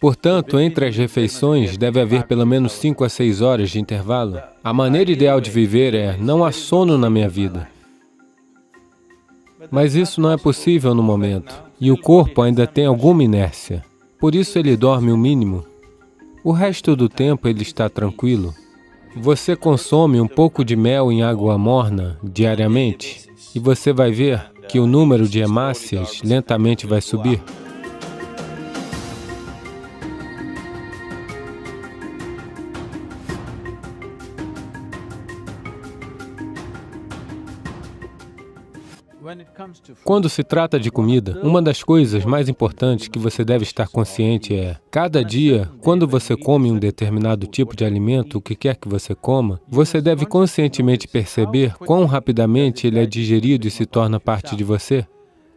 Portanto, entre as refeições, deve haver pelo menos 5 a 6 horas de intervalo. A maneira ideal de viver é: não há sono na minha vida. Mas isso não é possível no momento, e o corpo ainda tem alguma inércia. Por isso ele dorme o mínimo. O resto do tempo ele está tranquilo. Você consome um pouco de mel em água morna diariamente, e você vai ver que o número de hemácias lentamente vai subir. Quando se trata de comida, uma das coisas mais importantes que você deve estar consciente é: cada dia, quando você come um determinado tipo de alimento, o que quer que você coma, você deve conscientemente perceber quão rapidamente ele é digerido e se torna parte de você.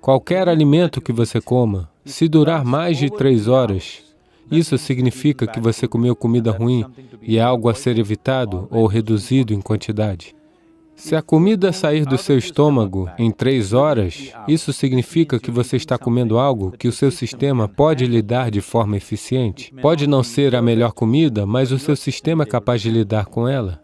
Qualquer alimento que você coma, se durar mais de 3 horas, isso significa que você comeu comida ruim e é algo a ser evitado ou reduzido em quantidade. Se a comida sair do seu estômago em 3 horas, isso significa que você está comendo algo que o seu sistema pode lidar de forma eficiente. Pode não ser a melhor comida, mas o seu sistema é capaz de lidar com ela.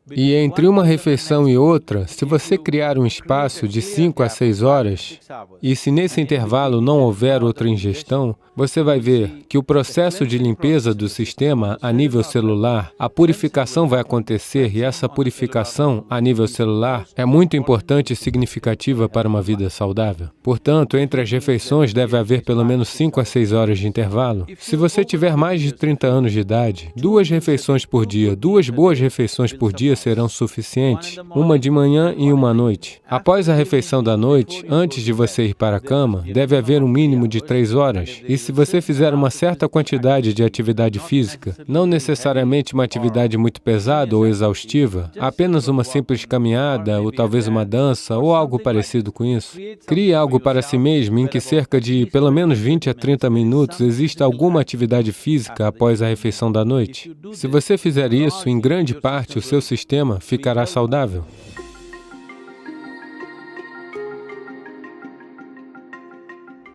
E entre uma refeição e outra, se você criar um espaço de 5 a 6 horas, e se nesse intervalo não houver outra ingestão, você vai ver que o processo de limpeza do sistema a nível celular, a purificação vai acontecer, e essa purificação a nível celular é muito importante e significativa para uma vida saudável. Portanto, entre as refeições deve haver pelo menos 5 a 6 horas de intervalo. Se você tiver mais de 30 anos de idade, 2 refeições por dia, 2 boas refeições por dia serão suficientes, uma de manhã e uma à noite. Após a refeição da noite, antes de você ir para a cama, deve haver um mínimo de 3 horas. E se você fizer uma certa quantidade de atividade física, não necessariamente uma atividade muito pesada ou exaustiva, apenas uma simples caminhada, ou talvez uma dança, ou algo parecido com isso, crie algo para si mesmo em que cerca de pelo menos 20 a 30 minutos exista alguma atividade física após a refeição da noite. Se você fizer isso, em grande parte, o seu sistema ficará saudável.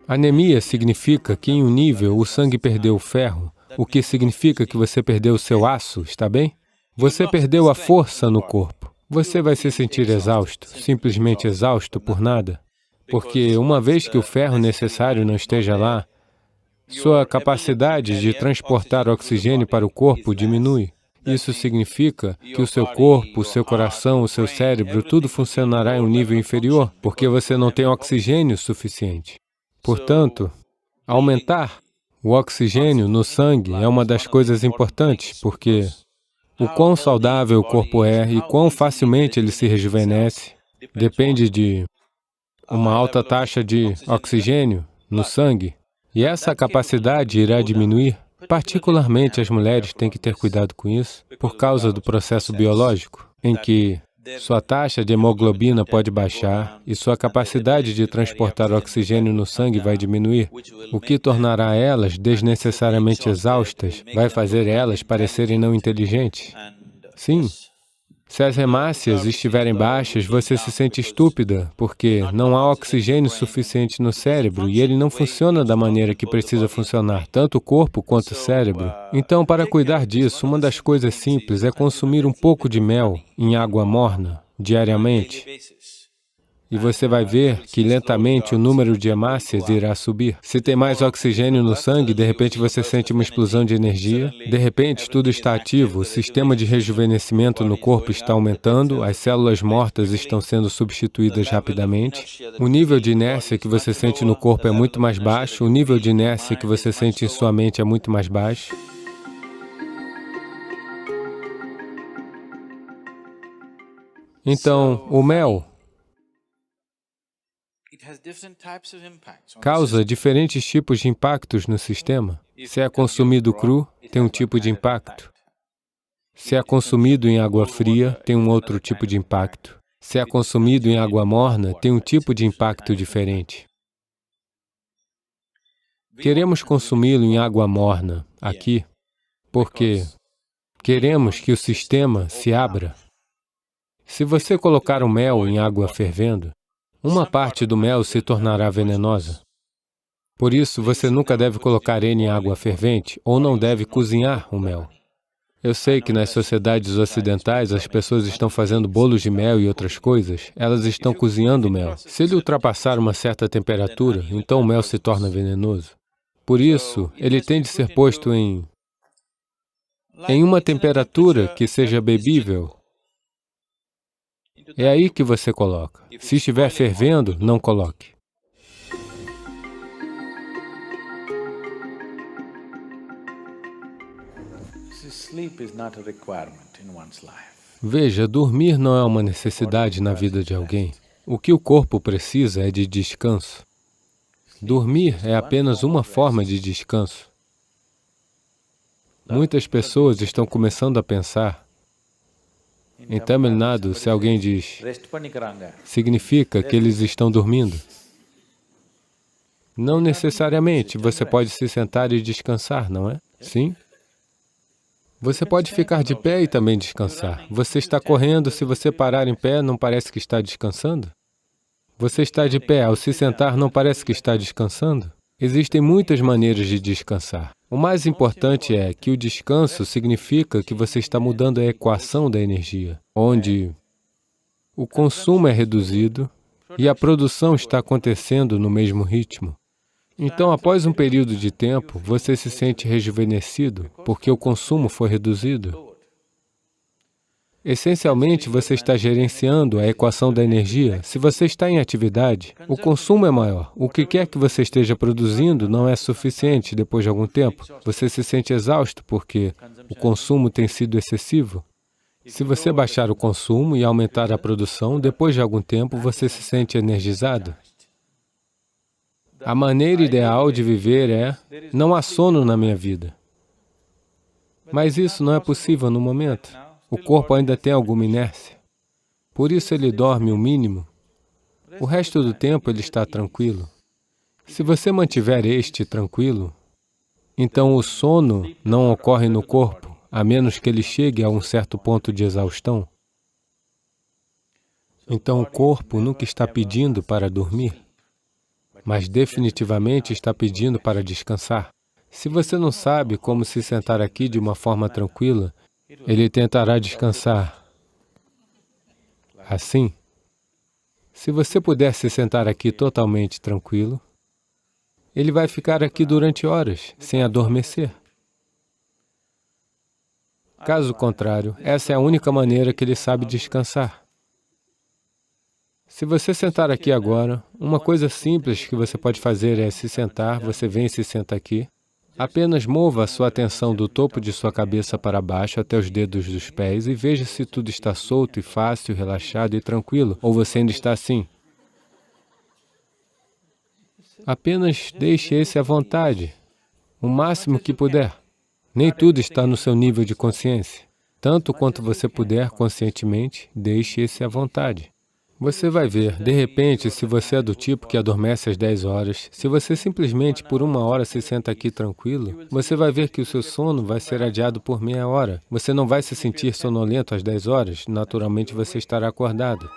Anemia significa que em um nível o sangue perdeu o ferro, o que significa que você perdeu o seu aço, está bem? Você perdeu a força no corpo. Você vai se sentir exausto, simplesmente exausto por nada, porque uma vez que o ferro necessário não esteja lá, sua capacidade de transportar oxigênio para o corpo diminui. Isso significa que o seu corpo, o seu coração, o seu cérebro, tudo funcionará em um nível inferior, porque você não tem oxigênio suficiente. Portanto, aumentar o oxigênio no sangue é uma das coisas importantes, porque o quão saudável o corpo é e quão facilmente ele se rejuvenesce depende de uma alta taxa de oxigênio no sangue, e essa capacidade irá diminuir. Particularmente, as mulheres têm que ter cuidado com isso, por causa do processo biológico, em que sua taxa de hemoglobina pode baixar e sua capacidade de transportar oxigênio no sangue vai diminuir, o que tornará elas desnecessariamente exaustas, vai fazer elas parecerem não inteligentes. Sim. Se as hemácias estiverem baixas, você se sente estúpida, porque não há oxigênio suficiente no cérebro e ele não funciona da maneira que precisa funcionar, tanto o corpo quanto o cérebro. Então, para cuidar disso, uma das coisas simples é consumir um pouco de mel em água morna, diariamente. E você vai ver que lentamente o número de hemácias irá subir. Se tem mais oxigênio no sangue, de repente você sente uma explosão de energia, de repente tudo está ativo, o sistema de rejuvenescimento no corpo está aumentando, as células mortas estão sendo substituídas rapidamente, o nível de inércia que você sente no corpo é muito mais baixo, o nível de inércia que você sente em sua mente é muito mais baixo. Então, o mel causa diferentes tipos de impactos no sistema. Se é consumido cru, tem um tipo de impacto. Se é consumido em água fria, tem um outro tipo de impacto. Se é consumido em água morna, tem um tipo de impacto diferente. Queremos consumi-lo em água morna, aqui, porque queremos que o sistema se abra. Se você colocar o mel em água fervendo, uma parte do mel se tornará venenosa. Por isso, você nunca deve colocar ele em água fervente ou não deve cozinhar o mel. Eu sei que nas sociedades ocidentais as pessoas estão fazendo bolos de mel e outras coisas, elas estão cozinhando o mel. Se ele ultrapassar uma certa temperatura, então o mel se torna venenoso. Por isso, ele tem de ser posto em uma temperatura que seja bebível. É aí que você coloca. Se estiver fervendo, não coloque. Veja, dormir não é uma necessidade na vida de alguém. O que o corpo precisa é de descanso. Dormir é apenas uma forma de descanso. Muitas pessoas estão começando a pensar. Em Tamil Nadu, se alguém diz, significa que eles estão dormindo. Não necessariamente, você pode se sentar e descansar, não é? Sim? Você pode ficar de pé e também descansar. Você está correndo, se você parar em pé, não parece que está descansando? Você está de pé, ao se sentar, não parece que está descansando? Existem muitas maneiras de descansar. O mais importante é que o descanso significa que você está mudando a equação da energia, onde o consumo é reduzido e a produção está acontecendo no mesmo ritmo. Então, após um período de tempo, você se sente rejuvenescido, porque o consumo foi reduzido. Essencialmente, você está gerenciando a equação da energia. Se você está em atividade, o consumo é maior. O que quer que você esteja produzindo não é suficiente depois de algum tempo. Você se sente exausto porque o consumo tem sido excessivo. Se você baixar o consumo e aumentar a produção, depois de algum tempo, você se sente energizado. A maneira ideal de viver é, não há sono na minha vida. Mas isso não é possível no momento. O corpo ainda tem alguma inércia. Por isso ele dorme o mínimo. O resto do tempo ele está tranquilo. Se você mantiver este tranquilo, então o sono não ocorre no corpo, a menos que ele chegue a um certo ponto de exaustão. Então o corpo nunca está pedindo para dormir, mas definitivamente está pedindo para descansar. Se você não sabe como se sentar aqui de uma forma tranquila, ele tentará descansar assim. Se você puder se sentar aqui totalmente tranquilo, ele vai ficar aqui durante horas, sem adormecer. Caso contrário, essa é a única maneira que ele sabe descansar. Se você sentar aqui agora, uma coisa simples que você pode fazer é se sentar, você vem e se senta aqui. Apenas mova a sua atenção do topo de sua cabeça para baixo até os dedos dos pés e veja se tudo está solto e fácil, relaxado e tranquilo, ou você ainda está assim. Apenas deixe esse à vontade, o máximo que puder. Nem tudo está no seu nível de consciência. Tanto quanto você puder conscientemente, deixe esse à vontade. Você vai ver, de repente, se você é do tipo que adormece às 10 horas, se você simplesmente por 1 hora se senta aqui tranquilo, você vai ver que o seu sono vai ser adiado por meia hora. Você não vai se sentir sonolento às 10 horas, naturalmente você estará acordado.